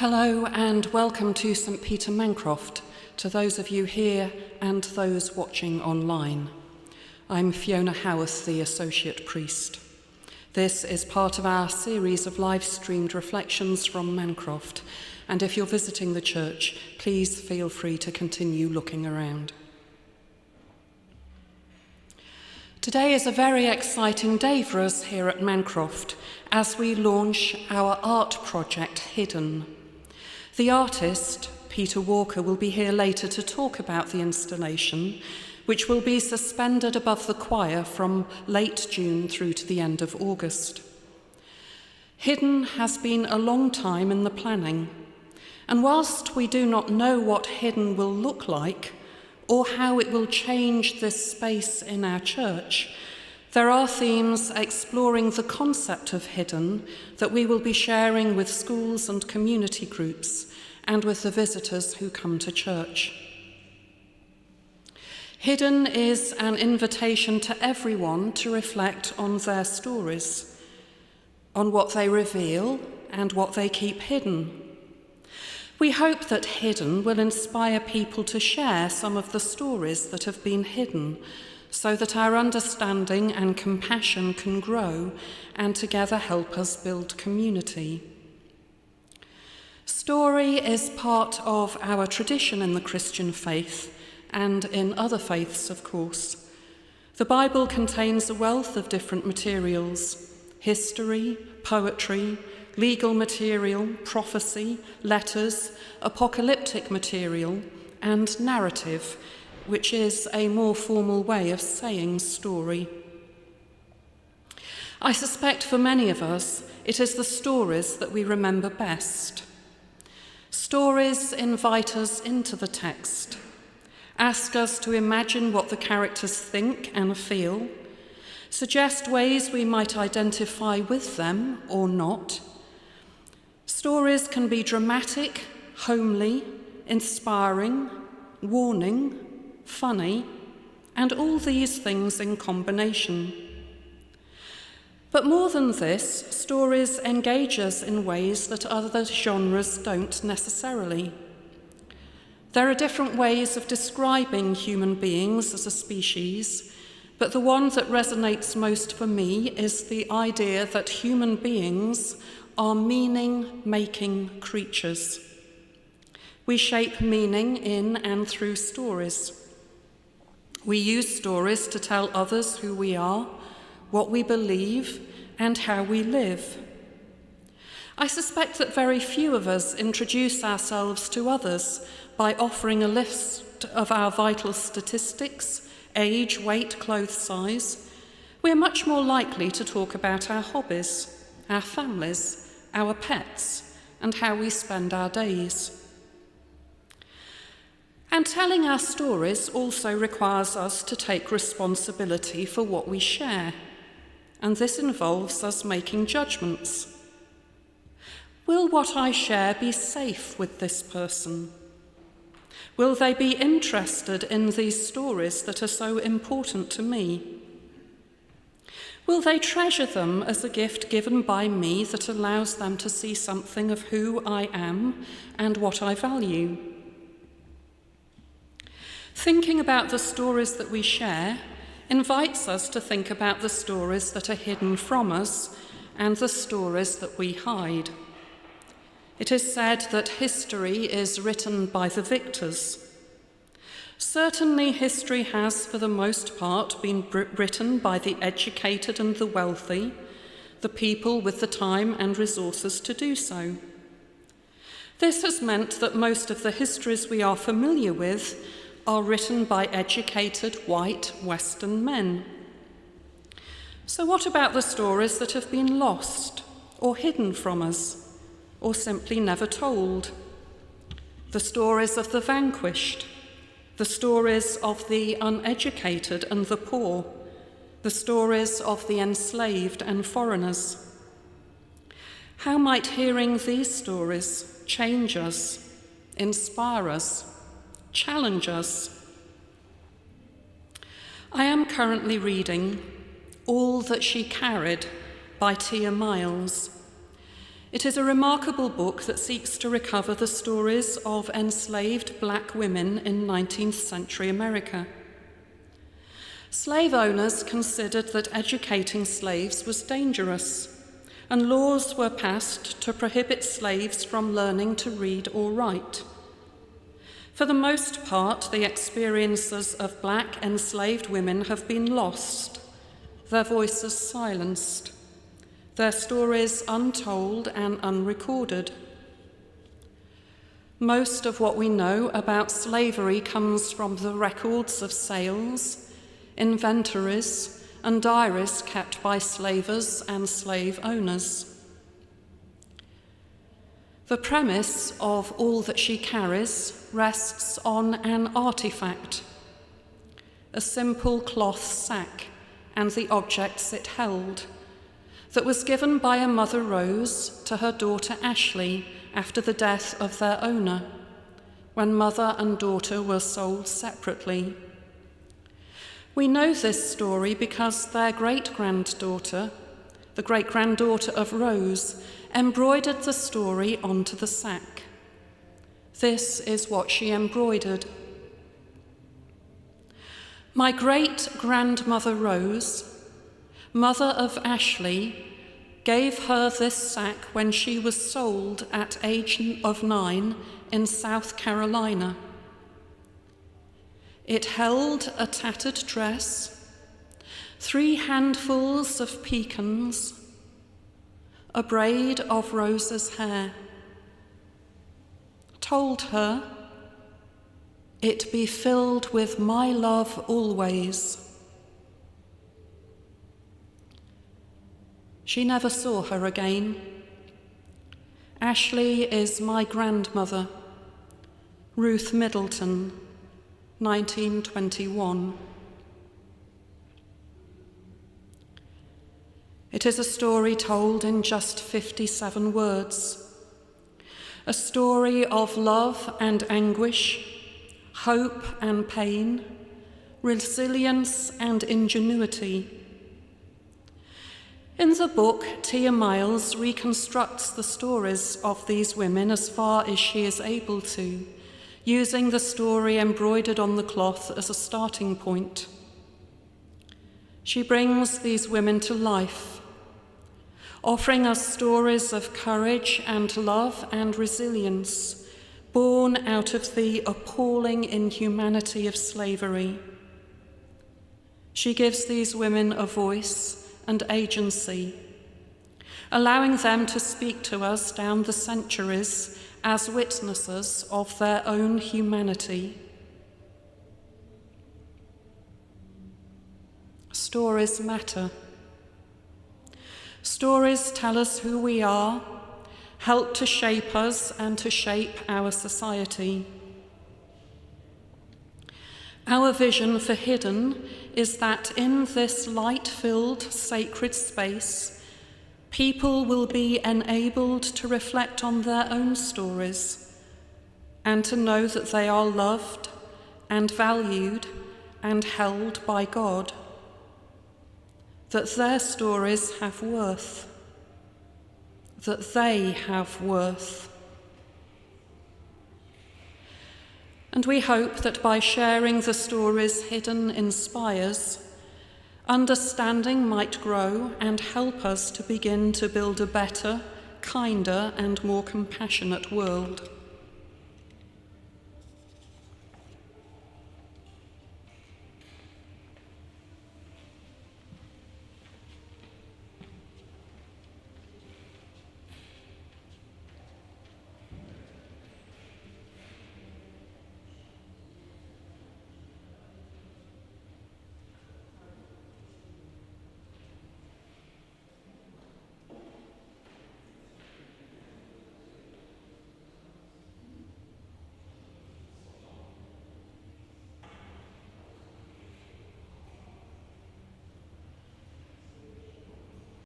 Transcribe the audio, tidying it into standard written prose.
Hello and welcome to St Peter Mancroft, to those of you here and those watching online. I'm Fiona Haworth, the Associate Priest. This is part of our series of live-streamed reflections from Mancroft, and if you're visiting the church, please feel free to continue looking around. Today is a very exciting day for us here at Mancroft as we launch our art project, Hidden. The artist, Peter Walker, will be here later to talk about the installation, which will be suspended above the choir from late June through to the end of August. Hidden has been a long time in the planning, and whilst we do not know what Hidden will look like or how it will change this space in our church, there are themes exploring the concept of Hidden that we will be sharing with schools and community groups and with the visitors who come to church. Hidden is an invitation to everyone to reflect on their stories, on what they reveal and what they keep hidden. We hope that Hidden will inspire people to share some of the stories that have been hidden, so that our understanding and compassion can grow and together help us build community. Story is part of our tradition in the Christian faith and in other faiths, of course. The Bible contains a wealth of different materials: history, poetry, legal material, prophecy, letters, apocalyptic material, and narrative, which is a more formal way of saying story. I suspect for many of us, it is the stories that we remember best. Stories invite us into the text, ask us to imagine what the characters think and feel, suggest ways we might identify with them or not. Stories can be dramatic, homely, inspiring, warning, funny, and all these things in combination. But more than this, stories engage us in ways that other genres don't necessarily. There are different ways of describing human beings as a species, but the one that resonates most for me is the idea that human beings are meaning-making creatures. We shape meaning in and through stories. We use stories to tell others who we are, what we believe, and how we live. I suspect that very few of us introduce ourselves to others by offering a list of our vital statistics, age, weight, clothes size. We're much more likely to talk about our hobbies, our families, our pets, and how we spend our days. And telling our stories also requires us to take responsibility for what we share, and this involves us making judgments. Will what I share be safe with this person? Will they be interested in these stories that are so important to me? Will they treasure them as a gift given by me that allows them to see something of who I am and what I value? Thinking about the stories that we share invites us to think about the stories that are hidden from us and the stories that we hide. It is said that history is written by the victors. Certainly, history has, for the most part, been written by the educated and the wealthy, the people with the time and resources to do so. This has meant that most of the histories we are familiar with are written by educated, white, Western men. So what about the stories that have been lost or hidden from us, or simply never told? The stories of the vanquished, the stories of the uneducated and the poor, the stories of the enslaved and foreigners. How might hearing these stories change us, inspire us, challenge us? I am currently reading All That She Carried by Tia Miles. It is a remarkable book that seeks to recover the stories of enslaved black women in 19th century America. Slave owners considered that educating slaves was dangerous, and laws were passed to prohibit slaves from learning to read or write. For the most part, the experiences of black enslaved women have been lost, their voices silenced, their stories untold and unrecorded. Most of what we know about slavery comes from the records of sales, inventories, and diaries kept by slavers and slave owners. The premise of All That She Carries rests on an artifact, a simple cloth sack and the objects it held, that was given by a Mother Rose to her daughter Ashley after the death of their owner, when mother and daughter were sold separately. We know this story because their great-granddaughter, the great-granddaughter of Rose, embroidered the story onto the sack. This is what she embroidered. My great-grandmother Rose, mother of Ashley, gave her this sack when she was sold at age of 9 in South Carolina. It held a tattered dress, 3 handfuls of pecans, a braid of Rose's hair. Told her, "It be filled with my love always." She never saw her again. Ashley is my grandmother, Ruth Middleton, 1921. It is a story told in just 57 words, a story of love and anguish, hope and pain, resilience and ingenuity. In the book, Tia Miles reconstructs the stories of these women as far as she is able to, using the story embroidered on the cloth as a starting point. She brings these women to life, offering us stories of courage and love and resilience, born out of the appalling inhumanity of slavery. She gives these women a voice and agency, allowing them to speak to us down the centuries as witnesses of their own humanity. Stories matter. Stories tell us who we are, help to shape us and to shape our society. Our vision for Hidden is that in this light-filled sacred space, people will be enabled to reflect on their own stories and to know that they are loved and valued and held by God, that their stories have worth, that they have worth. And we hope that by sharing the stories Hidden inspires, understanding might grow and help us to begin to build a better, kinder, and more compassionate world.